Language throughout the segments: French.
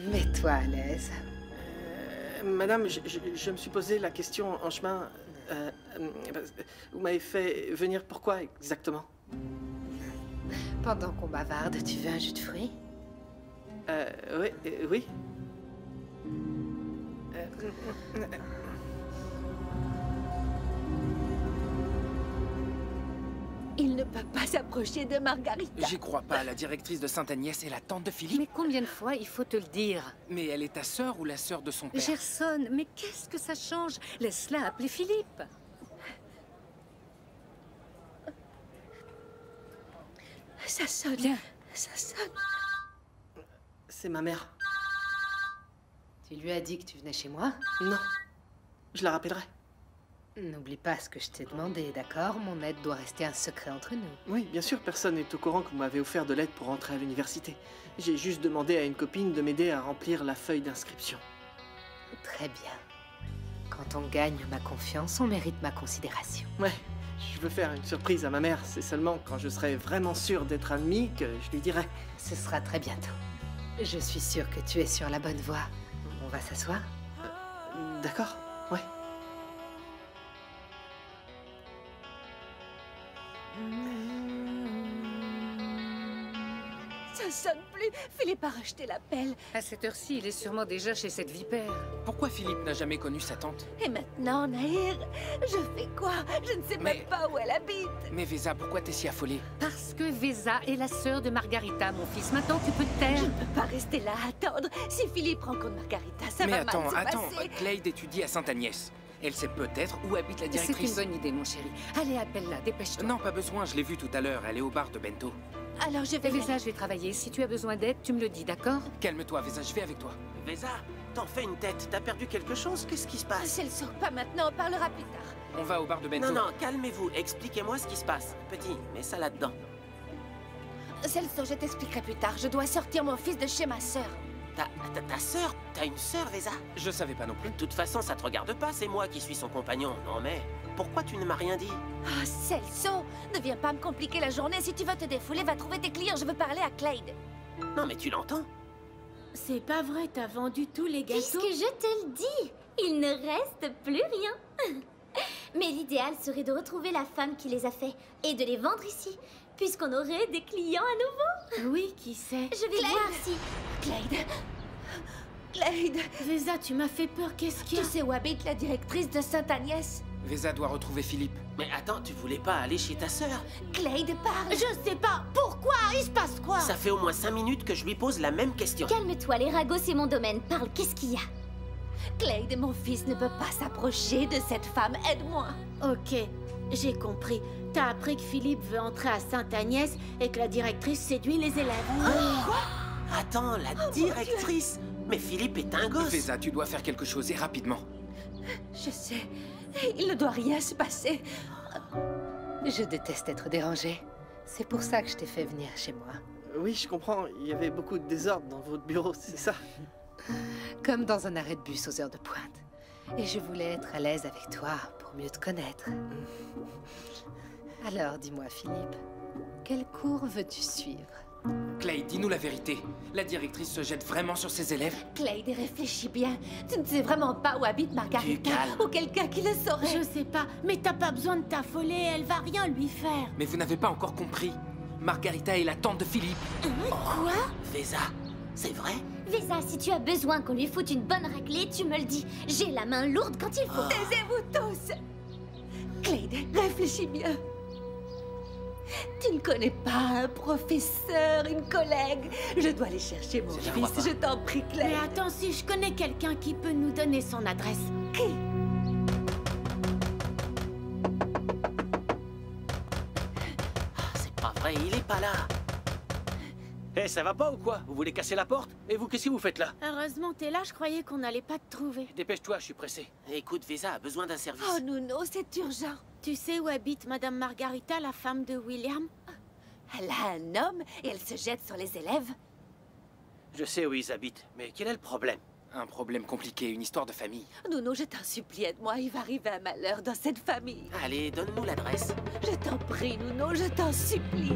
Mets-toi à l'aise. Madame, je me suis posé la question en chemin. Vous m'avez fait venir pourquoi exactement? Pendant qu'on bavarde, tu veux un jus de fruits? Oui, oui. Il ne peut pas s'approcher de Margarita. J'y crois pas, la directrice de Sainte-Agnès est la tante de Philippe. Mais combien de fois il faut te le dire? Mais elle est ta sœur ou la sœur de son père? Gerson, mais qu'est-ce que ça change? Laisse-la appeler Philippe. Ça sonne. Viens. Ça sonne. C'est ma mère. Tu lui as dit que tu venais chez moi? Non. Je la rappellerai. N'oublie pas ce que je t'ai demandé, d'accord? Mon aide doit rester un secret entre nous. Oui, bien sûr, personne n'est au courant que vous m'avez offert de l'aide pour rentrer à l'université. J'ai juste demandé à une copine de m'aider à remplir la feuille d'inscription. Très bien. Quand on gagne ma confiance, on mérite ma considération. Ouais, je veux faire une surprise à ma mère. C'est seulement quand je serai vraiment sûr d'être admis que je lui dirai. Ce sera très bientôt. Je suis sûre que tu es sur la bonne voie. On va s'asseoir? D'accord, ouais. Ça sonne plus. Philippe a racheté l'appel. À cette heure-ci, il est sûrement déjà chez cette vipère. Pourquoi Philippe n'a jamais connu sa tante? Et maintenant, Nahir, je fais quoi? Je ne sais Mais- même pas où elle habite. Mais Vesa, pourquoi t'es si affolée? Parce que Vesa est la sœur de Margarita, mon fils. Maintenant, tu peux te taire. Je ne peux pas rester là à attendre. Si Philippe rencontre Margarita, ça Mais va attends, mal se attends, passer. Clade étudie à Sainte-Agnès. Elle sait peut-être où habite la C'est directrice. une bonne idée, mon chéri. Allez, appelle-la, dépêche-toi. Non, pas besoin, je l'ai vue tout à l'heure, elle est au bar de Bento. Alors je vais... Vesa, je vais travailler. Si tu as besoin d'aide, tu me le dis, d'accord? Calme-toi, Vesa, je vais avec toi. Vesa, t'en fais une tête. T'as perdu quelque chose? Qu'est-ce qui se passe? C'est le sort, pas maintenant, on parlera plus tard. On va au bar de Bento. Non, non, calmez-vous. Expliquez-moi ce qui se passe. Petit, mets ça là-dedans. C'est le sort, je t'expliquerai plus tard. Je dois sortir mon fils de chez ma sœur. Ta sœur? T'as une sœur, Vesa? Je savais pas non plus. De toute façon, ça te regarde pas, c'est moi qui suis son compagnon. Non mais, pourquoi tu ne m'as rien dit? Ah, Celso, ne viens pas me compliquer la journée. Si tu veux te défouler, va trouver tes clients. Je veux parler à Clade. Non mais tu l'entends? C'est pas vrai, t'as vendu tous les gâteaux? Puisque je te le dis, il ne reste plus rien. Mais l'idéal serait de retrouver la femme qui les a faits et de les vendre ici, puisqu'on aurait des clients à nouveau. Oui, qui sait? Je vais Claire. voir si... Clade. Clade, Vesa, tu m'as fait peur, qu'est-ce qu'il y tu a? sais où habite la directrice de Sainte-Agnès? Vesa doit retrouver Philippe. Mais attends, tu voulais pas aller chez ta sœur? Clade, parle. Je sais pas, pourquoi? Il se passe quoi? Ça fait au moins 5 minutes que je lui pose la même question. Calme-toi, les ragots, c'est mon domaine. Parle, qu'est-ce qu'il y a? Clade, mon fils ne peut pas s'approcher de cette femme. Aide-moi. Ok, j'ai compris. T'as appris que Philippe veut entrer à Sainte-Agnès et que la directrice séduit les élèves. Attends, la directrice? Mais Philippe est un gosse. Vesa, tu dois faire quelque chose et rapidement. Je sais. Il ne doit rien se passer. Je déteste être dérangée. C'est pour ça que je t'ai fait venir chez moi. Oui, je comprends. Il y avait beaucoup de désordre dans votre bureau, c'est ça? Comme dans un arrêt de bus aux heures de pointe. Et je voulais être à l'aise avec toi pour mieux te connaître. Alors, dis-moi, Philippe, quel cours veux-tu suivre? Clade, dis-nous la vérité. La directrice se jette vraiment sur ses élèves? Clade, réfléchis bien. Tu ne sais vraiment pas où habite Margarita calme. ou quelqu'un qui le saurait. Je sais pas, mais t'as pas besoin de t'affoler, elle va rien lui faire. Mais vous n'avez pas encore compris. Margarita est la tante de Philippe. Quoi? Vesa, c'est vrai? Vesa, si tu as besoin qu'on lui foute une bonne raclée, tu me le dis. J'ai la main lourde quand il faut. Taisez-vous tous. Clade, réfléchis bien. Tu ne connais pas un professeur, une collègue. Je dois aller chercher mon Je la crois fils. pas. Je t'en prie, Clade. Mais attends, si je connais quelqu'un qui peut nous donner son adresse. Qui? C'est pas vrai, il est pas là. Eh, ça va pas ou quoi? Vous voulez casser la porte? Et vous, qu'est-ce que vous faites là? Heureusement, t'es là, je croyais qu'on n'allait pas te trouver. Dépêche-toi, je suis pressé. Écoute, Vesa a besoin d'un service. Oh, Nuno, c'est urgent. Tu sais où habite Madame Margarita, la femme de William? Elle a un homme et elle se jette sur les élèves. Je sais où ils habitent, mais quel est le problème? Un problème compliqué, une histoire de famille. Nuno, je t'en supplie, aide-moi. Il va arriver un malheur dans cette famille. Allez, donne-nous l'adresse. Je t'en prie, Nuno, je t'en supplie.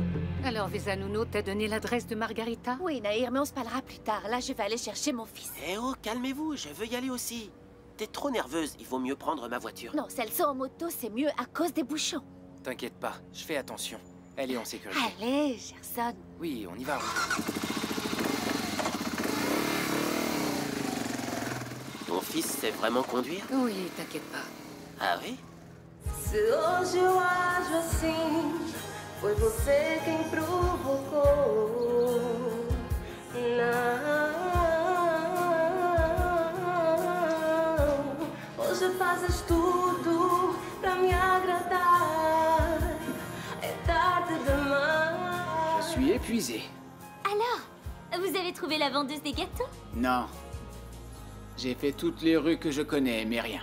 Alors, Vesanuno t'a donné l'adresse de Margarita? Oui, Nahir, mais on se parlera plus tard. Là, je vais aller chercher mon fils. Eh oh, calmez-vous, je veux y aller aussi. T'es trop nerveuse, il vaut mieux prendre ma voiture. Non, celle en moto, c'est mieux à cause des bouchons. T'inquiète pas, je fais attention. Elle est en sécurité. Allez, Gerson. Oui, on y va. Ton fils sait vraiment conduire? Oui, t'inquiète pas. Ah oui? Se hoje eu ajo assim, foi você quem provocou. Não, hoje fazes tudo pra me agradar. É tarde demais. Je suis épuisé. Alors, vous avez trouvé la vendeuse des gâteaux? Non. J'ai fait toutes les rues que je connais, mais rien.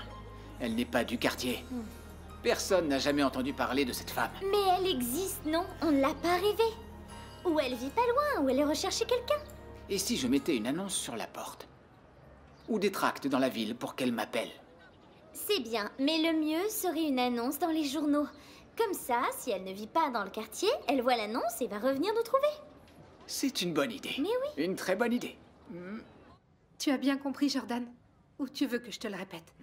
Elle n'est pas du quartier. Personne n'a jamais entendu parler de cette femme. Mais elle existe, non? On ne l'a pas rêvée. Ou elle vit pas loin, ou elle est recherchée quelqu'un. Et si je mettais une annonce sur la porte? Ou des tracts dans la ville pour qu'elle m'appelle? C'est bien, mais le mieux serait une annonce dans les journaux. Comme ça, si elle ne vit pas dans le quartier, elle voit l'annonce et va revenir nous trouver. C'est une bonne idée. Mais oui. Une très bonne idée. Tu as bien compris, Jordan? Ou tu veux que je te le répète?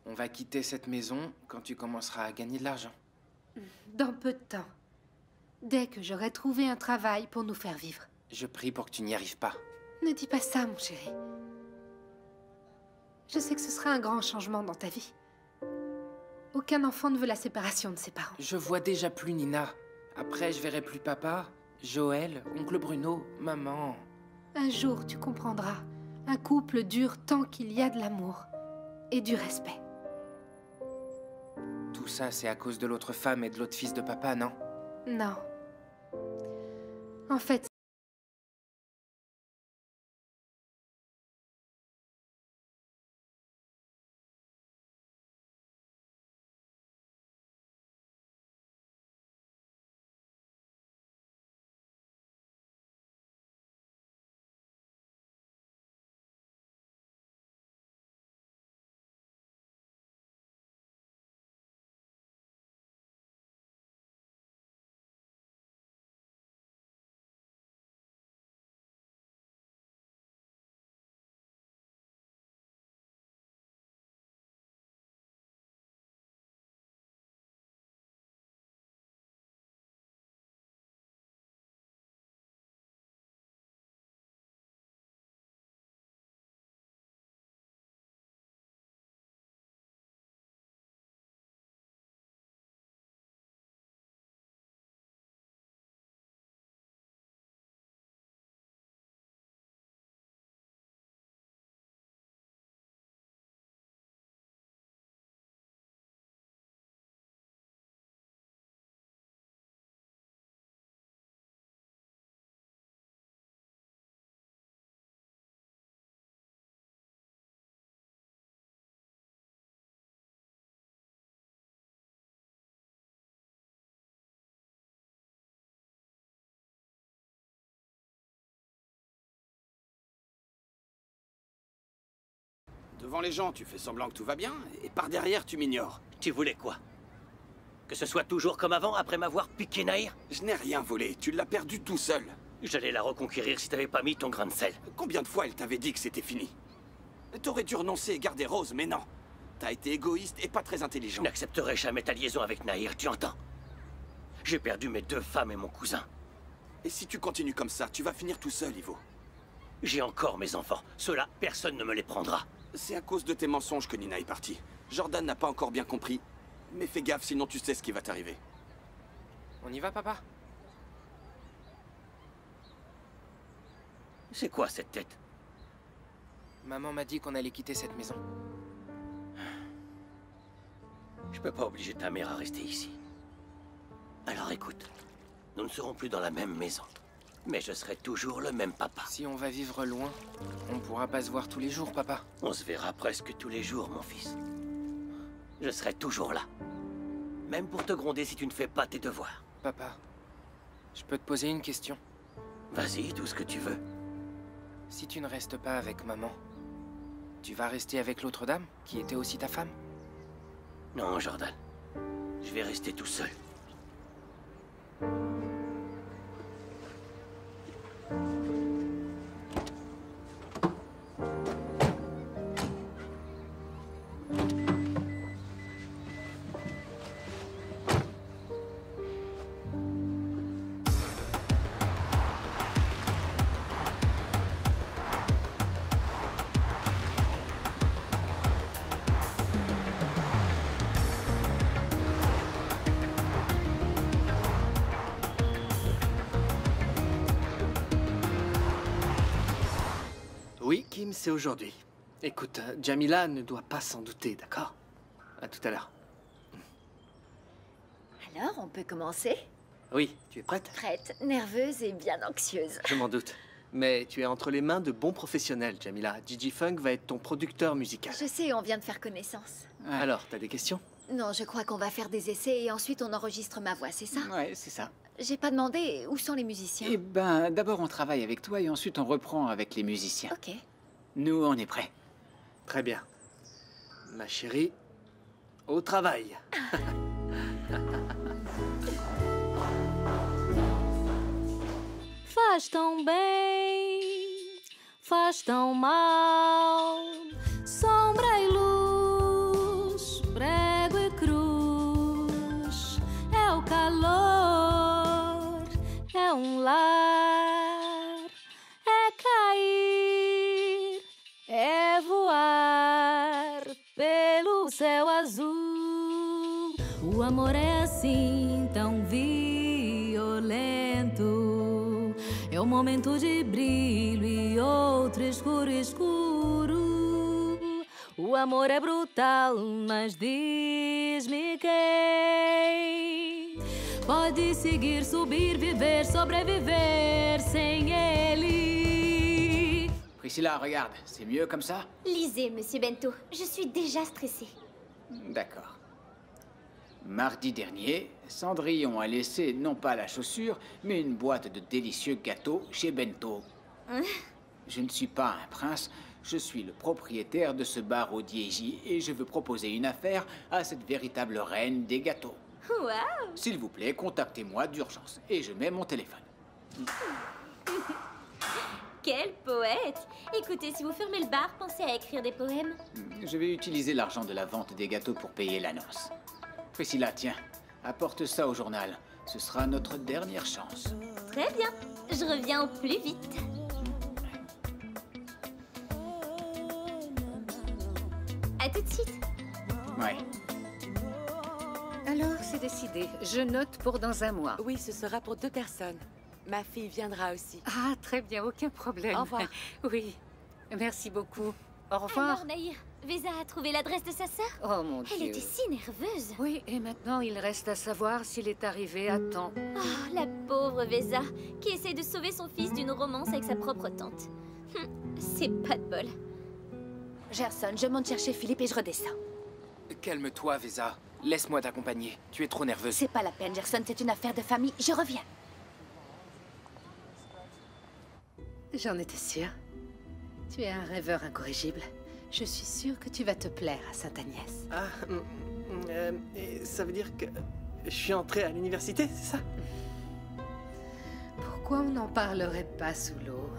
On va quitter cette maison quand tu commenceras à gagner de l'argent. Dans peu de temps. Dès que j'aurai trouvé un travail pour nous faire vivre. Je prie pour que tu n'y arrives pas. Ne dis pas ça, mon chéri. Je sais que ce sera un grand changement dans ta vie. Aucun enfant ne veut la séparation de ses parents. Je vois déjà plus Nina. Après, je verrai plus papa, Joël, oncle Bruno, maman. Un jour, tu comprendras. Un couple dure tant qu'il y a de l'amour et du respect. Tout ça, c'est à cause de l'autre femme et de l'autre fils de papa, non? Non. En fait, Devant les gens, tu fais semblant que tout va bien, et par derrière, tu m'ignores. Tu voulais quoi? Que ce soit toujours comme avant, après m'avoir piqué Nahir? Je n'ai rien volé, tu l'as perdu tout seul. J'allais la reconquérir si t'avais pas mis ton grain de sel. Combien de fois elle t'avait dit que c'était fini? T'aurais dû renoncer et garder Rose, mais non. T'as été égoïste et pas très intelligent. Je n'accepterai jamais ta liaison avec Nahir, tu entends? J'ai perdu mes 2 femmes et mon cousin. Et si tu continues comme ça, tu vas finir tout seul, Ivo. J'ai encore mes enfants. Ceux-là, personne ne me les prendra. C'est à cause de tes mensonges que Nina est partie. Jordan n'a pas encore bien compris. Mais fais gaffe, sinon tu sais ce qui va t'arriver. On y va, papa? C'est quoi cette tête? Maman m'a dit qu'on allait quitter cette maison. Je peux pas obliger ta mère à rester ici. Alors écoute, nous ne serons plus dans la même maison. Mais je serai toujours le même papa. Si on va vivre loin, on pourra pas se voir tous les jours, papa. On se verra presque tous les jours, mon fils. Je serai toujours là. Même pour te gronder si tu ne fais pas tes devoirs. Papa, je peux te poser une question? Vas-y, tout ce que tu veux. Si tu ne restes pas avec maman, tu vas rester avec l'autre dame, qui était aussi ta femme? Non, Jordan. Je vais rester tout seul. ultime, c'est aujourd'hui. Écoute, Jamila ne doit pas s'en douter, d'accord? À tout à l'heure. Alors, on peut commencer? Oui, tu es prête? Prête, nerveuse et bien anxieuse. Je m'en doute. Mais tu es entre les mains de bons professionnels, Jamila. Gigi Funk va être ton producteur musical. Je sais, on vient de faire connaissance. Ouais. Alors, t'as des questions? Non, je crois qu'on va faire des essais et ensuite on enregistre ma voix, c'est ça? Ouais, c'est ça. J'ai pas demandé où sont les musiciens. Eh ben, d'abord on travaille avec toi et ensuite on reprend avec les musiciens. Ok. Nous, on est prêts. Très bien. Ma chérie, au travail. Faz tão bem, faz tão mal. Sombra e luz, prego e cruz. É o calor, é lar. É cair, é voar pelo céu azul. O amor é assim tão violento. É um momento de brilho e outro escuro, escuro. O amor é brutal, mas diz-me quem pode seguir, subir, viver, sobreviver sem ele. Priscilla, regarde, c'est mieux comme ça? Lisez, monsieur Bento. Je suis déjà stressée. D'accord. Mardi dernier, Cendrillon a laissé non pas la chaussure, mais une boîte de délicieux gâteaux chez Bento. Je ne suis pas un prince, je suis le propriétaire de ce bar au Diegi et je veux proposer une affaire à cette véritable reine des gâteaux. Waouh! S'il vous plaît, contactez-moi d'urgence et je mets mon téléphone. Quel poète! Écoutez, si vous fermez le bar, pensez à écrire des poèmes. Je vais utiliser l'argent de la vente des gâteaux pour payer l'annonce. Priscilla, tiens, apporte ça au journal. Ce sera notre dernière chance. Très bien. Je reviens au plus vite. À tout de suite. Ouais. Alors, c'est décidé. Je note pour dans un mois. Oui, ce sera pour 2 personnes. Ma fille viendra aussi. Ah, très bien, aucun problème. Au revoir. Oui, merci beaucoup. Au revoir. Alors, Nahir, Vesa a trouvé l'adresse de sa sœur? Oh mon Dieu. Elle était si nerveuse. Oui, et maintenant, il reste à savoir s'il est arrivé à temps. Oh, la pauvre Vesa, qui essaie de sauver son fils d'une romance avec sa propre tante. C'est pas de bol. Gerson, je monte chercher Philippe et je redescends. Calme-toi, Vesa. Laisse-moi t'accompagner. Tu es trop nerveuse. C'est pas la peine, Gerson, c'est une affaire de famille. Je reviens. J'en étais sûre. Tu es un rêveur incorrigible. Je suis sûre que tu vas te plaire à Sainte-Agnès. Ah, et ça veut dire que je suis entrée à l'université, c'est ça? Pourquoi on n'en parlerait pas sous l'eau?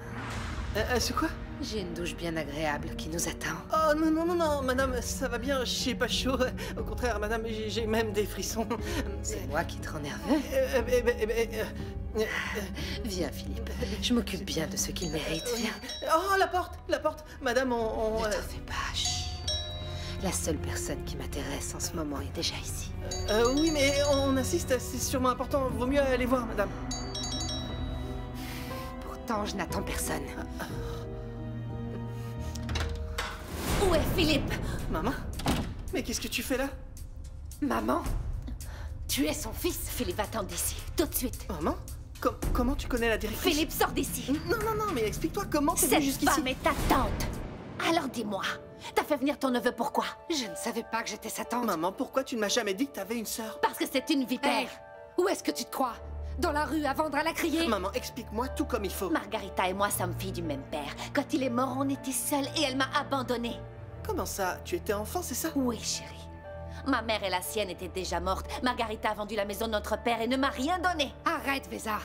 C'est quoi? J'ai une douche bien agréable qui nous attend. Oh non, non, non, non, madame, ça va bien, j'ai pas chaud. Au contraire, madame, j'ai même des frissons. C'est moi qui te rends nerveux. Viens, Philippe. Je m'occupe bien de ce qu'il mérite. Viens. Oh, la porte, madame, on... Ne t'en fais pas, chut. La seule personne qui m'intéresse en ce moment est déjà ici. Oui, mais on assiste, c'est sûrement important. Vaut mieux aller voir, madame. Pourtant, je n'attends personne. Où est Philippe? Maman? Mais qu'est-ce que tu fais là? Maman? Tu es son fils? Philippe, va-t'en d'ici, tout de suite. Maman? Comment tu connais la directrice? Philippe, sors d'ici. Non, non, non, mais explique-toi comment t'es venu Cette jusqu'ici. femme est ta tante. Alors dis-moi, t'as fait venir ton neveu pourquoi? Je ne savais pas que j'étais sa tante. Maman, pourquoi tu ne m'as jamais dit que t'avais une sœur? Parce que c'est une vipère. Hey, où est-ce que tu te crois? Dans la rue à vendre à la criée? Maman, explique-moi tout comme il faut. Margarita et moi sommes filles du même père. Quand il est mort, on était seuls et elle m'a abandonnée. Comment ça? Tu étais enfant, c'est ça? Oui, chérie. Ma mère et la sienne étaient déjà mortes. Margarita a vendu la maison de notre père et ne m'a rien donné. Arrête, Vesa.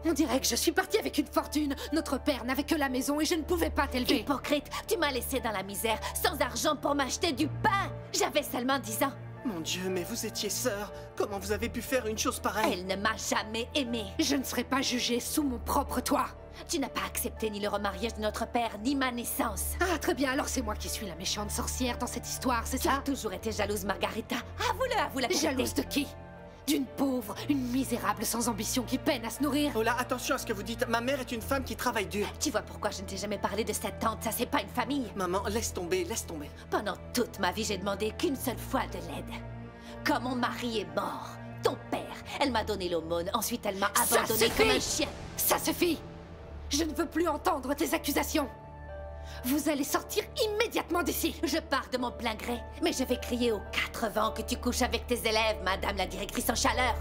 On dirait que je suis partie avec une fortune. Notre père n'avait que la maison et je ne pouvais pas t'élever. Hypocrite, tu m'as laissée dans la misère, sans argent pour m'acheter du pain. J'avais seulement 10 ans. Mon Dieu, mais vous étiez sœurs. Comment vous avez pu faire une chose pareille? Elle ne m'a jamais aimée. Je ne serai pas jugée sous mon propre toit. Tu n'as pas accepté ni le remariage de notre père, ni ma naissance. Ah, très bien, alors c'est moi qui suis la méchante sorcière dans cette histoire, c'est ça? Tu as toujours été jalouse, Margarita. Avoue-le, avoue la vérité. Jalouse de qui? d'une pauvre, une misérable sans ambition qui peine à se nourrir. Oh là, attention à ce que vous dites. Ma mère est une femme qui travaille dur. Tu vois pourquoi je ne t'ai jamais parlé de cette tante? Ça, c'est pas une famille. Maman, laisse tomber, laisse tomber. Pendant toute ma vie, j'ai demandé qu'une seule fois de l'aide. Quand mon mari est mort, ton père, elle m'a donné l'aumône. Ensuite, elle m'a abandonné comme un chien. Ça suffit! Je ne veux plus entendre tes accusations. Vous allez sortir immédiatement d'ici. Je pars de mon plein gré, mais je vais crier aux 4 vents que tu couches avec tes élèves, madame la directrice en chaleur.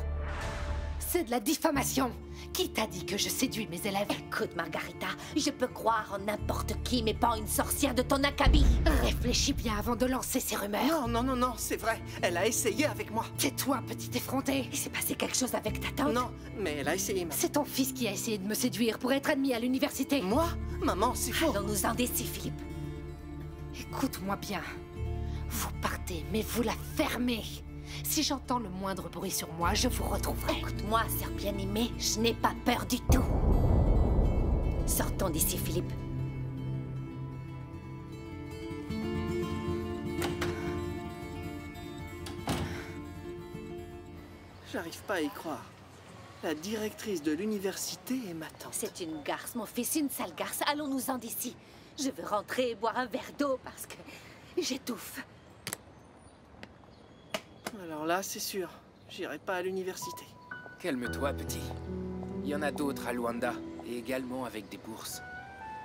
C'est de la diffamation. Qui t'a dit que je séduis mes élèves? Écoute, Margarita, je peux croire en n'importe qui, mais pas en une sorcière de ton acabit. Réfléchis bien avant de lancer ces rumeurs. Non, non, non, non, c'est vrai. Elle a essayé avec moi. Tais-toi, petit effronté. Il s'est passé quelque chose avec ta tante? Non, mais elle a essayé. C'est ton fils qui a essayé de me séduire pour être admis à l'université. Moi? Maman, c'est faux. Allons-nous-en d'ici, Philippe. Écoute-moi bien. Vous partez, mais vous la fermez. Si j'entends le moindre bruit sur moi, je vous retrouverai. Écoute-moi, sœur bien-aimée, je n'ai pas peur du tout. Sortons d'ici, Philippe. J'arrive pas à y croire. La directrice de l'université est ma tante. C'est une garce, mon fils, une sale garce. Allons-nous-en d'ici. Je veux rentrer et boire un verre d'eau parce que j'étouffe. Alors là, c'est sûr. J'irai pas à l'université. Calme-toi, petit. Il y en a d'autres à Luanda, et également avec des bourses.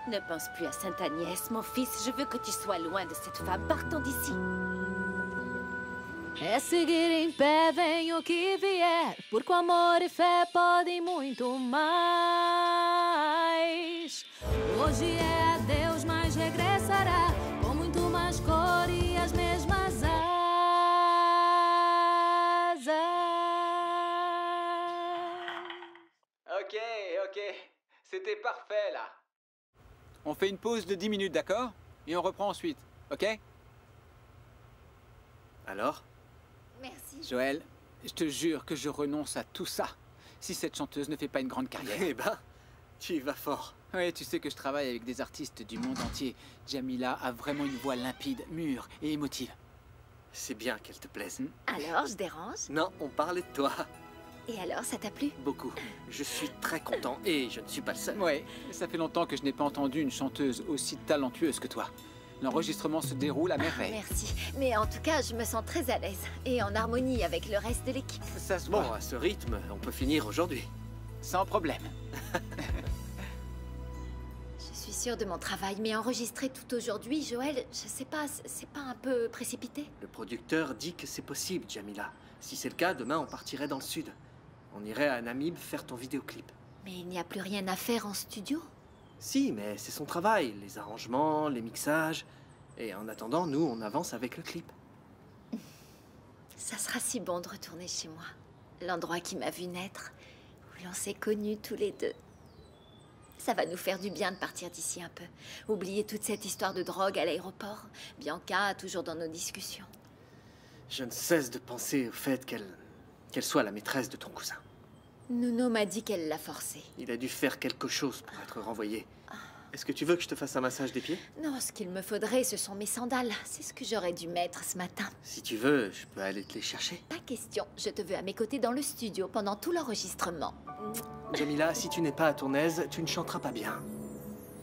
Ne pense plus à Sainte-Agnès, mon fils. Je veux que tu sois loin de cette femme. Partons d'ici. É seguir em pé, venha o que vier, porque o amor e fé podem muito mais. Hoje é adeus, mas regressará com muito mais cor e as mesmas asas. Ok, c'était parfait là. On fait une pause de 10 minutes, d'accord? Et on reprend ensuite, ok? Alors? Merci. Joël, je te jure que je renonce à tout ça si cette chanteuse ne fait pas une grande carrière. Eh ben, tu y vas fort. Oui, tu sais que je travaille avec des artistes du monde entier. Jamila a vraiment une voix limpide, mûre et émotive. C'est bien qu'elle te plaise. Alors, je dérange? Non, on parlait de toi. Et alors, ça t'a plu? Beaucoup. Je suis très content et je ne suis pas le seul. Ouais, ça fait longtemps que je n'ai pas entendu une chanteuse aussi talentueuse que toi. L'enregistrement se déroule à merveille. Merci. Mais en tout cas, je me sens très à l'aise et en harmonie avec le reste de l'équipe. Ça se Bon, voit. à ce rythme, on peut finir aujourd'hui. Sans problème. Je suis sûre de mon travail, mais enregistrer tout aujourd'hui, Joël, je sais pas, c'est pas un peu précipité? Le producteur dit que c'est possible, Jamila. Si c'est le cas, demain, on partirait dans le sud. On irait à Namib faire ton vidéoclip. Mais il n'y a plus rien à faire en studio? Si, mais c'est son travail. Les arrangements, les mixages. Et en attendant, nous, on avance avec le clip. Ça sera si bon de retourner chez moi. L'endroit qui m'a vu naître, où l'on s'est connus tous les deux. Ça va nous faire du bien de partir d'ici un peu. Oublier toute cette histoire de drogue à l'aéroport. Bianca, toujours dans nos discussions. Je ne cesse de penser au fait qu'elle soit la maîtresse de ton cousin. Nuno m'a dit qu'elle l'a forcé. Il a dû faire quelque chose pour être renvoyé. Est-ce que tu veux que je te fasse un massage des pieds? Non, ce qu'il me faudrait, ce sont mes sandales. C'est ce que j'aurais dû mettre ce matin. Si tu veux, je peux aller te les chercher. Pas question. Je te veux à mes côtés dans le studio pendant tout l'enregistrement. Jamila, si tu n'es pas à ton aise, tu ne chanteras pas bien.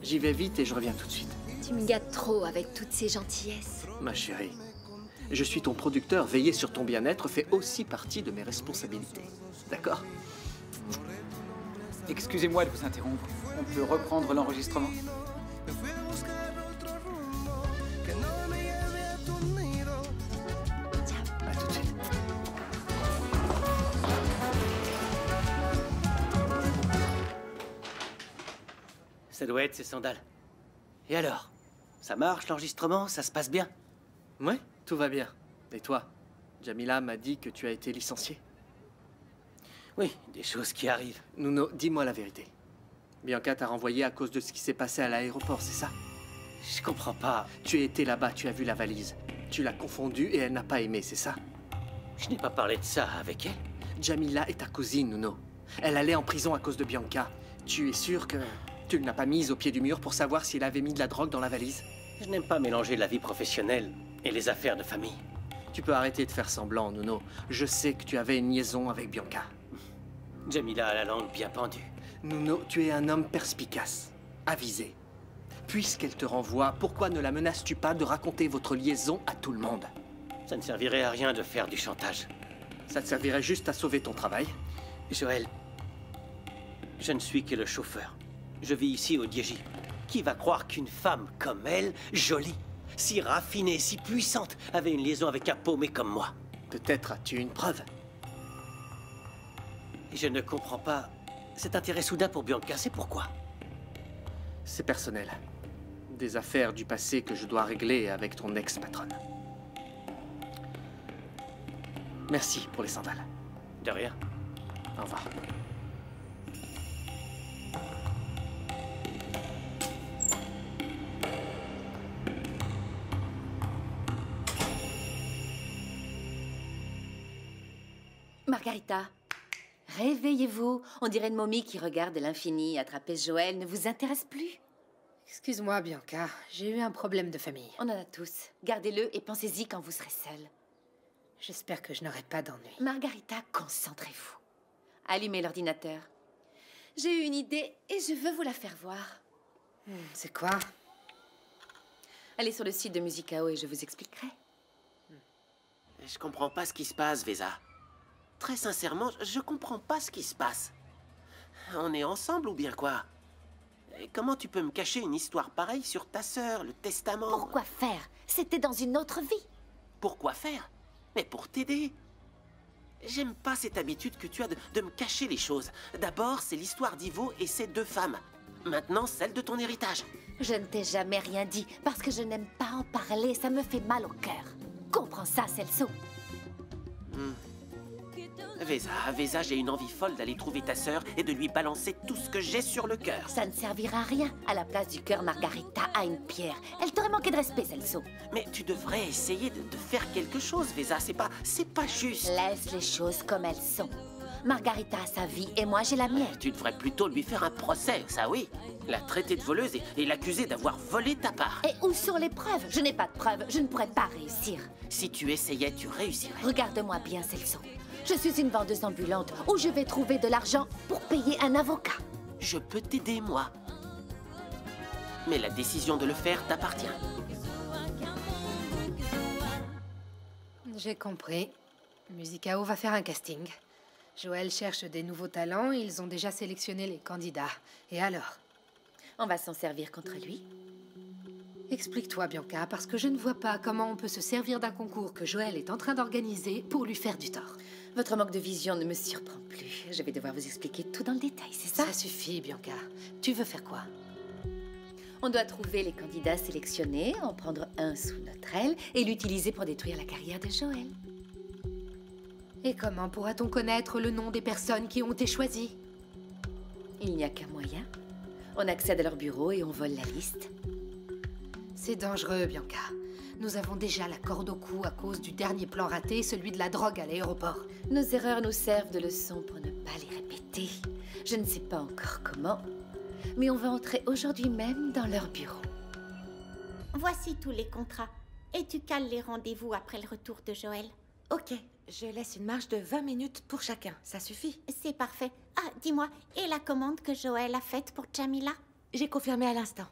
J'y vais vite et je reviens tout de suite. Tu me gâtes trop avec toutes ces gentillesses. Ma chérie, je suis ton producteur. Veiller sur ton bien-être fait aussi partie de mes responsabilités. D'accord? Excusez-moi de vous interrompre. On peut reprendre l'enregistrement? À tout de suite. Ça doit être ces sandales. Et alors? Ça marche l'enregistrement? Ça se passe bien? Ouais, tout va bien. Et toi? Jamila m'a dit que tu as été licencié. Oui, des choses qui arrivent. Nuno, dis-moi la vérité. Bianca t'a renvoyé à cause de ce qui s'est passé à l'aéroport, c'est ça? Je comprends pas. Tu étais là-bas, tu as vu la valise. Tu l'as confondue et elle n'a pas aimé, c'est ça? Je n'ai pas parlé de ça avec elle. Jamila est ta cousine, Nuno. Elle allait en prison à cause de Bianca. Tu es sûr que tu ne l'as pas mise au pied du mur pour savoir si elle avait mis de la drogue dans la valise? Je n'aime pas mélanger la vie professionnelle et les affaires de famille. Tu peux arrêter de faire semblant, Nuno. Je sais que tu avais une liaison avec Bianca. Jamila a la langue bien pendue. Nuno, tu es un homme perspicace, avisé. Puisqu'elle te renvoie, pourquoi ne la menaces-tu pas de raconter votre liaison à tout le monde? Ça ne servirait à rien de faire du chantage. Ça te servirait juste à sauver ton travail. Joël, je ne suis que le chauffeur. Je vis ici au Dieji. Qui va croire qu'une femme comme elle, jolie, si raffinée, si puissante, avait une liaison avec un paumé comme moi? Peut-être as-tu une preuve. Je ne comprends pas cet intérêt soudain pour Bianca, c'est pourquoi? C'est personnel. Des affaires du passé que je dois régler avec ton ex-patronne. Merci pour les sandales. De rien. Au revoir. Margarita, réveillez-vous. On dirait une momie qui regarde l'infini. Attraper Joël ne vous intéresse plus? Excuse-moi, Bianca. J'ai eu un problème de famille. On en a tous. Gardez-le et pensez-y quand vous serez seule. J'espère que je n'aurai pas d'ennui. Margarita, concentrez-vous. Allumez l'ordinateur. J'ai eu une idée et je veux vous la faire voir. C'est quoi? Allez sur le site de Musicao et je vous expliquerai. Je comprends pas ce qui se passe, Vesa. Très sincèrement, je comprends pas ce qui se passe. On est ensemble ou bien quoi? Et comment tu peux me cacher une histoire pareille sur ta sœur, le testament? Pourquoi faire? C'était dans une autre vie. Pourquoi faire? Mais pour t'aider. J'aime pas cette habitude que tu as de me cacher les choses. D'abord, c'est l'histoire d'Ivo et ses 2 femmes. Maintenant, celle de ton héritage. Je ne t'ai jamais rien dit parce que je n'aime pas en parler. Ça me fait mal au cœur. Comprends ça, Celso. Vesa, j'ai une envie folle d'aller trouver ta sœur et de lui balancer tout ce que j'ai sur le cœur. Ça ne servira à rien. À la place du cœur, Margarita a une pierre. Elle t'aurait manqué de respect, Celso. Mais tu devrais essayer de faire quelque chose, Vesa. C'est pas juste. Laisse les choses comme elles sont. Margarita a sa vie et moi j'ai la mienne. Tu devrais plutôt lui faire un procès, ça oui. La traiter de voleuse et l'accuser d'avoir volé ta part. Et où sont les preuves? Je n'ai pas de preuves. Je ne pourrais pas réussir. Si tu essayais, tu réussirais. Regarde-moi bien, Celso. Je suis une vendeuse ambulante où je vais trouver de l'argent pour payer un avocat. Je peux t'aider, moi. Mais la décision de le faire t'appartient. J'ai compris. Musicao va faire un casting. Joël cherche des nouveaux talents. Ils ont déjà sélectionné les candidats. Et alors? On va s'en servir contre lui. Explique-toi, Bianca, parce que je ne vois pas comment on peut se servir d'un concours que Joël est en train d'organiser pour lui faire du tort. Votre manque de vision ne me surprend plus. Je vais devoir vous expliquer tout dans le détail, c'est ça? Ça suffit, Bianca. Tu veux faire quoi? On doit trouver les candidats sélectionnés, en prendre un sous notre aile et l'utiliser pour détruire la carrière de Joël. Et comment pourra-t-on connaître le nom des personnes qui ont été choisies? Il n'y a qu'un moyen. On accède à leur bureau et on vole la liste. C'est dangereux, Bianca. Nous avons déjà la corde au cou à cause du dernier plan raté, celui de la drogue à l'aéroport. Nos erreurs nous servent de leçon pour ne pas les répéter. Je ne sais pas encore comment, mais on va entrer aujourd'hui même dans leur bureau. Voici tous les contrats. Et tu cales les rendez-vous après le retour de Joël. Ok, je laisse une marge de 20 minutes pour chacun. Ça suffit. C'est parfait. Ah, dis-moi, et la commande que Joël a faite pour Jamila? J'ai confirmé à l'instant.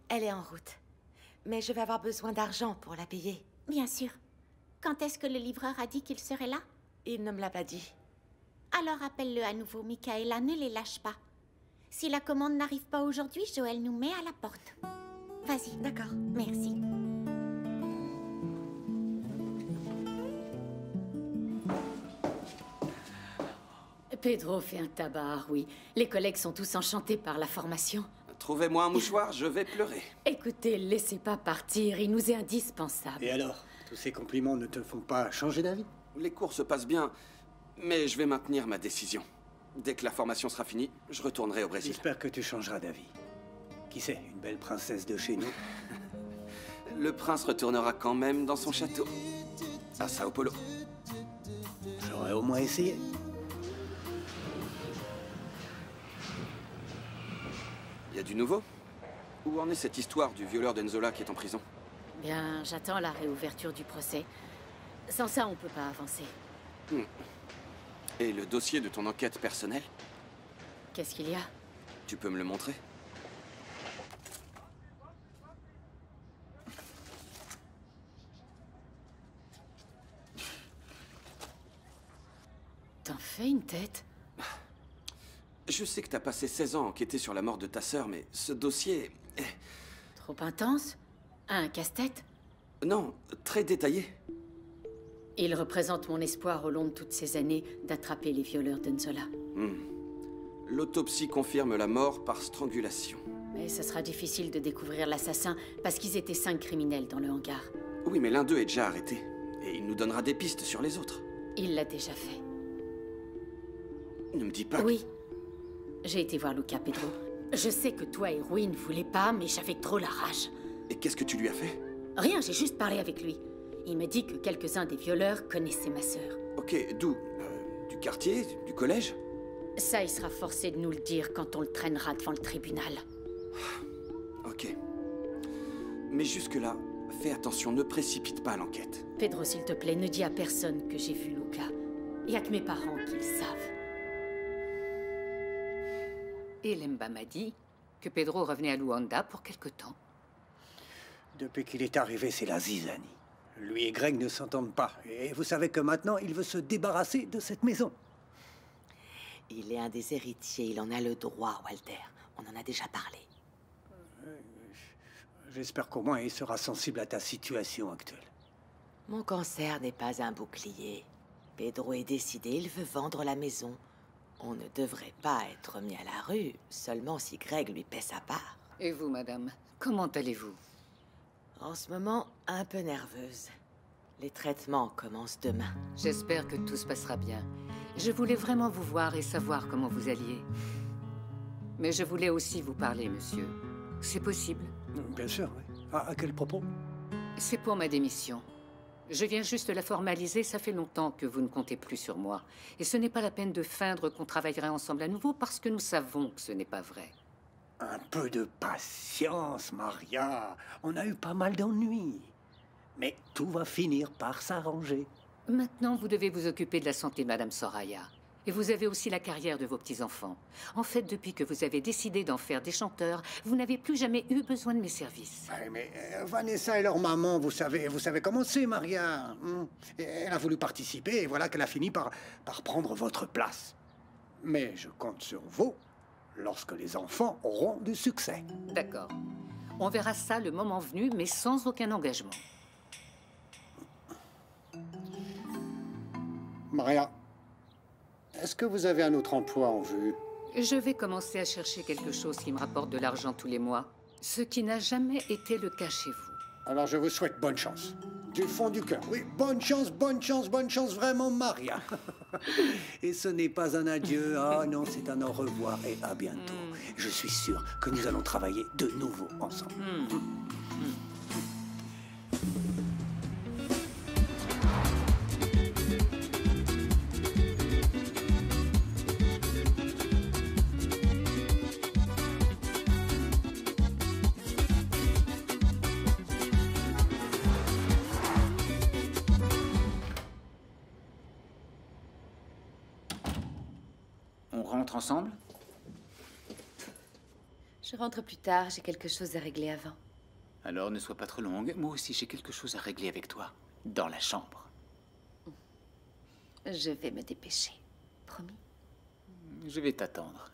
Elle est en route. Mais je vais avoir besoin d'argent pour la payer. Bien sûr. Quand est-ce que le livreur a dit qu'il serait là? Il ne me l'a pas dit. Alors appelle-le à nouveau, Michaela, ne les lâche pas. Si la commande n'arrive pas aujourd'hui, Joël nous met à la porte. Vas-y. D'accord. Merci. Pedro fait un tabac, oui. Les collègues sont tous enchantés par la formation. Trouvez-moi un mouchoir, je vais pleurer. Écoutez, laissez pas partir, il nous est indispensable. Et alors, tous ces compliments ne te font pas changer d'avis? Les cours se passent bien, mais je vais maintenir ma décision. Dès que la formation sera finie, je retournerai au Brésil. J'espère que tu changeras d'avis. Qui sait, une belle princesse de chez nous? Le prince retournera quand même dans son château. À Sao Paulo. J'aurais au moins essayé. Y a du nouveau? Où en est cette histoire du violeur d'Enzola qui est en prison? Bien, j'attends la réouverture du procès. Sans ça, on peut pas avancer. Et le dossier de ton enquête personnelle? Qu'est-ce qu'il y a? Tu peux me le montrer? T'en fais une tête? Je sais que t'as passé 16 ans à enquêter sur la mort de ta sœur, mais ce dossier est... Trop intense? Un casse-tête? Non, très détaillé. Il représente mon espoir au long de toutes ces années d'attraper les violeurs d'Unzola. L'autopsie confirme la mort par strangulation. Mais ce sera difficile de découvrir l'assassin parce qu'ils étaient 5 criminels dans le hangar. Oui, mais l'un d'eux est déjà arrêté. Et il nous donnera des pistes sur les autres. Il l'a déjà fait. Ne me dis pas... Oui. J'ai été voir Luca, Pedro. Je sais que toi et Rui ne voulaient pas, mais j'avais trop la rage. Et qu'est-ce que tu lui as fait? Rien, j'ai juste parlé avec lui. Il m'a dit que quelques-uns des violeurs connaissaient ma sœur. Ok, d'où? Du quartier? Du collège? Ça, il sera forcé de nous le dire quand on le traînera devant le tribunal. Ok. Mais jusque-là, fais attention, ne précipite pas l'enquête. Pedro, s'il te plaît, ne dis à personne que j'ai vu Luca. Il y a que mes parents qui le savent. Et Lemba m'a dit que Pedro revenait à Luanda pour quelque temps. Depuis qu'il est arrivé, c'est la zizanie. Lui et Greg ne s'entendent pas. Et vous savez que maintenant, il veut se débarrasser de cette maison. Il est un des héritiers, il en a le droit, Walter. On en a déjà parlé. J'espère qu'au moins il sera sensible à ta situation actuelle. Mon cancer n'est pas un bouclier. Pedro est décidé, il veut vendre la maison. On ne devrait pas être mis à la rue, seulement si Greg lui paie sa part. Et vous, madame, comment allez-vous? En ce moment, un peu nerveuse. Les traitements commencent demain. J'espère que tout se passera bien. Je voulais vraiment vous voir et savoir comment vous alliez. Mais je voulais aussi vous parler, monsieur. C'est possible? Bien sûr, oui. À quel propos? C'est pour ma démission. Je viens juste la formaliser, ça fait longtemps que vous ne comptez plus sur moi. Et ce n'est pas la peine de feindre qu'on travaillerait ensemble à nouveau parce que nous savons que ce n'est pas vrai. Un peu de patience, Maria. On a eu pas mal d'ennuis. Mais tout va finir par s'arranger. Maintenant, vous devez vous occuper de la santé de Madame Soraya. Et vous avez aussi la carrière de vos petits-enfants. En fait, depuis que vous avez décidé d'en faire des chanteurs, vous n'avez plus jamais eu besoin de mes services. Ouais, mais Vanessa et leur maman, vous savez comment c'est, Maria. Elle a voulu participer et voilà qu'elle a fini par prendre votre place. Mais je compte sur vous lorsque les enfants auront du succès. D'accord. On verra ça le moment venu, mais sans aucun engagement. Maria, est-ce que vous avez un autre emploi en vue? Je vais commencer à chercher quelque chose qui me rapporte de l'argent tous les mois, ce qui n'a jamais été le cas chez vous. Alors je vous souhaite bonne chance. Du fond du cœur. Oui, bonne chance, vraiment, Maria. Et ce n'est pas un adieu, ah non, c'est un au revoir et à bientôt. Je suis sûr que nous allons travailler de nouveau ensemble. On rentre ensemble? Je rentre plus tard, j'ai quelque chose à régler avant. Alors ne sois pas trop longue. Moi aussi, j'ai quelque chose à régler avec toi. Dans la chambre. Je vais me dépêcher. Promis? Je vais t'attendre.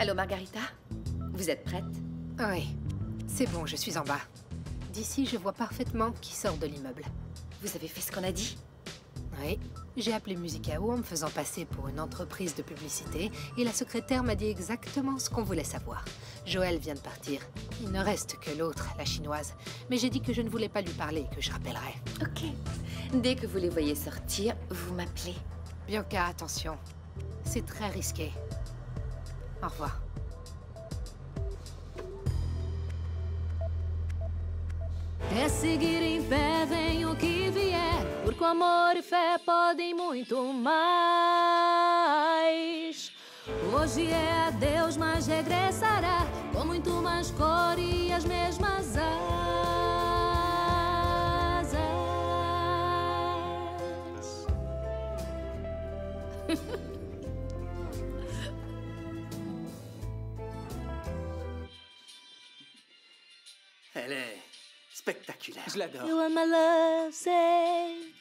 Allô, Margarita? Vous êtes prête? Oui, c'est bon, je suis en bas. D'ici, je vois parfaitement qui sort de l'immeuble. Vous avez fait ce qu'on a dit? Oui, j'ai appelé Musicao en me faisant passer pour une entreprise de publicité et la secrétaire m'a dit exactement ce qu'on voulait savoir. Joël vient de partir. Il ne reste que l'autre, la chinoise. Mais j'ai dit que je ne voulais pas lui parler et que je rappellerais. Ok. Dès que vous les voyez sortir, vous m'appelez. Bianca, attention. C'est très risqué. Au revoir. É seguir em pé, venha o que vier. porque o amor e fé podem muito mais. Hoje é adeus, mas regressará com muito mais cor e as mesmas asas. Elle est spectaculaire. Je l'adore. You want my love, say.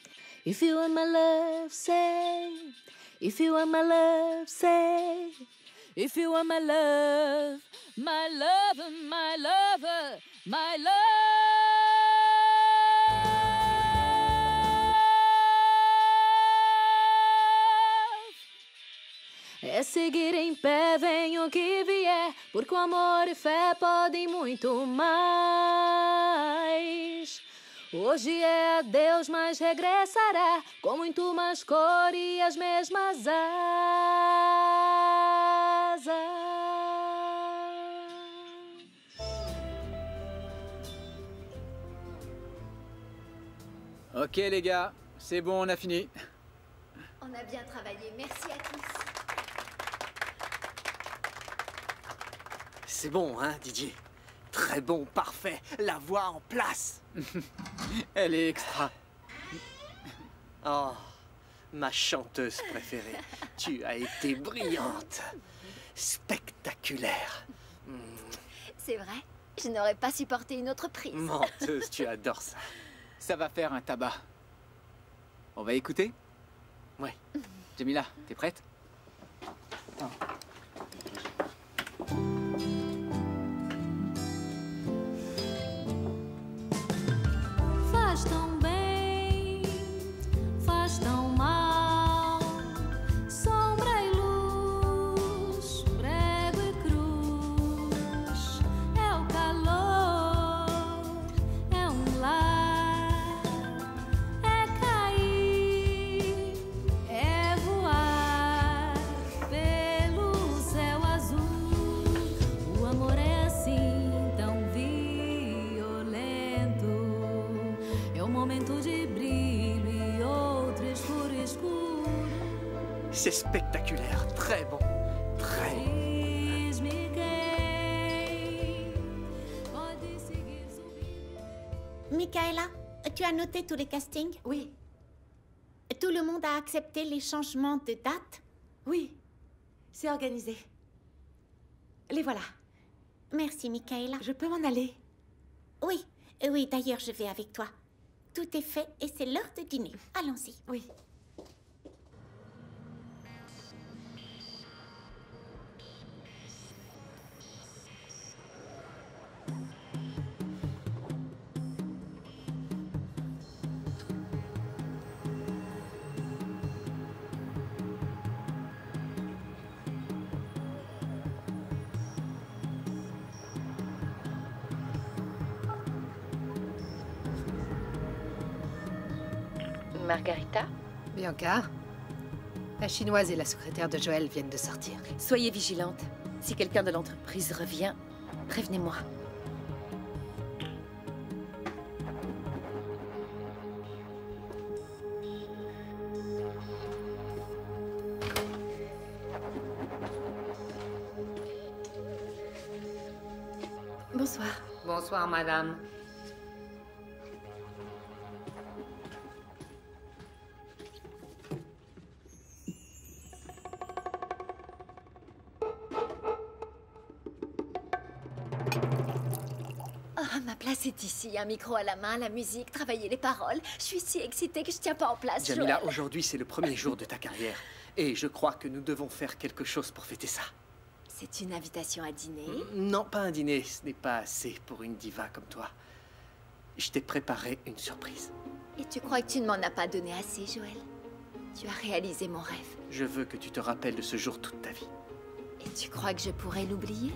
If you want my love, say. If you want my love, say. If you want my love, my lover, my lover, my love. É seguir em pé, venha o que vier, porque o amor e fé podem muito mais. Hoje é adeus, mas regressará com muito mais cor e as mesmas asas. Ok les gars, c'est bon, on a fini. On a bien travaillé, merci à tous. C'est bon, hein, Didier? Très bon, parfait. La voix en place. Elle est extra. Oh, ma chanteuse préférée. Tu as été brillante. Spectaculaire. C'est vrai, je n'aurais pas supporté une autre prise. Menteuse, tu adores ça. Ça va faire un tabac. On va écouter? Ouais. Jamila, t'es prête? Faz tão bem, faz tão mal, sombra e luz, prego e cruz, é o calor, é lar, é cair, é voar pelo céu azul. O amor é assim tão violento. É um momento de brilho e outro escuro, escuro. C'est spectaculaire. Très bon. Très. Diz-me quem pode seguir subindo. Michaela, tu as noté tous les castings? Oui. Tout le monde a accepté les changements de date? Oui, c'est organisé. Les voilà. Merci, Michaela. Je peux m'en aller? Oui, oui, d'ailleurs, je vais avec toi. Tout est fait et c'est l'heure de dîner. Allons-y. Oui. Margarita? Bianca? La chinoise et la secrétaire de Joël viennent de sortir. Soyez vigilante. Si quelqu'un de l'entreprise revient, prévenez-moi. Bonsoir. Bonsoir, madame. Ah, ma place est ici, un micro à la main, la musique, travailler les paroles. Je suis si excitée que je tiens pas en place, Jamila, Joël. aujourd'hui c'est le premier jour de ta carrière. Et je crois que nous devons faire quelque chose pour fêter ça. C'est une invitation à dîner? Non, pas un dîner. Ce n'est pas assez pour une diva comme toi. Je t'ai préparé une surprise. Et tu crois que tu ne m'en as pas donné assez, Joël? Tu as réalisé mon rêve. Je veux que tu te rappelles de ce jour toute ta vie. Et tu crois que je pourrais l'oublier?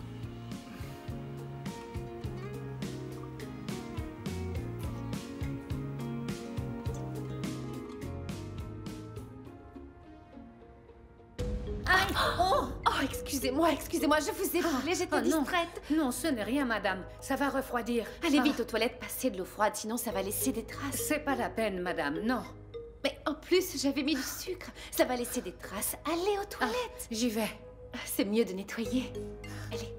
Excusez-moi, je vous ai brûlé, j'étais distraite. Non, ce n'est rien, madame. Ça va refroidir. Allez vite aux toilettes, passez de l'eau froide, sinon ça va laisser des traces. C'est pas la peine, madame, non. Mais en plus, j'avais mis du sucre. Ça va laisser des traces. Allez aux toilettes. J'y vais. C'est mieux de nettoyer. Allez.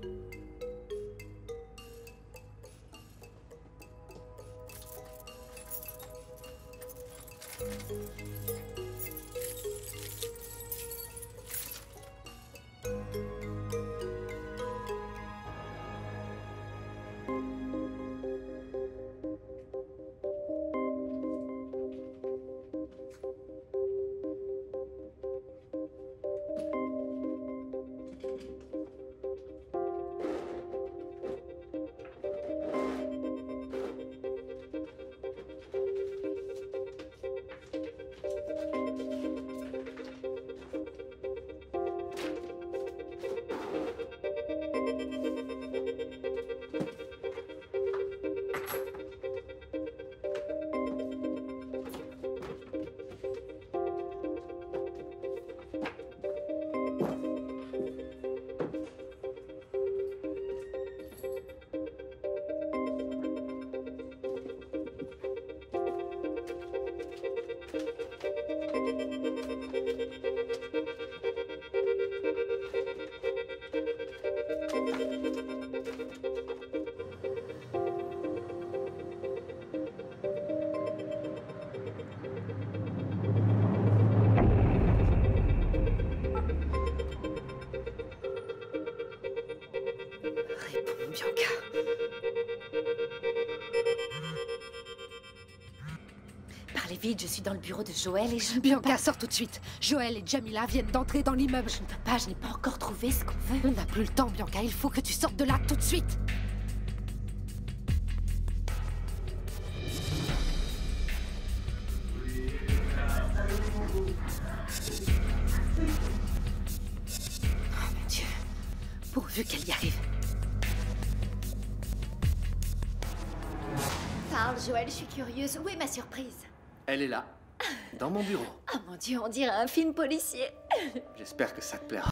Bianca. Parlez vite, je suis dans le bureau de Joël et je... Bianca, sors tout de suite. Joël et Jamila viennent d'entrer dans l'immeuble. Je ne peux pas, je n'ai pas encore trouvé ce qu'on veut. On n'a plus le temps, Bianca. Il faut que tu sortes de là tout de suite. Oh mon Dieu. Pourvu qu'elle y arrive. Parle, Joël, je suis curieuse. Où est ma surprise? Elle est là, dans mon bureau. Oh mon Dieu, on dirait un film policier. J'espère que ça te plaira.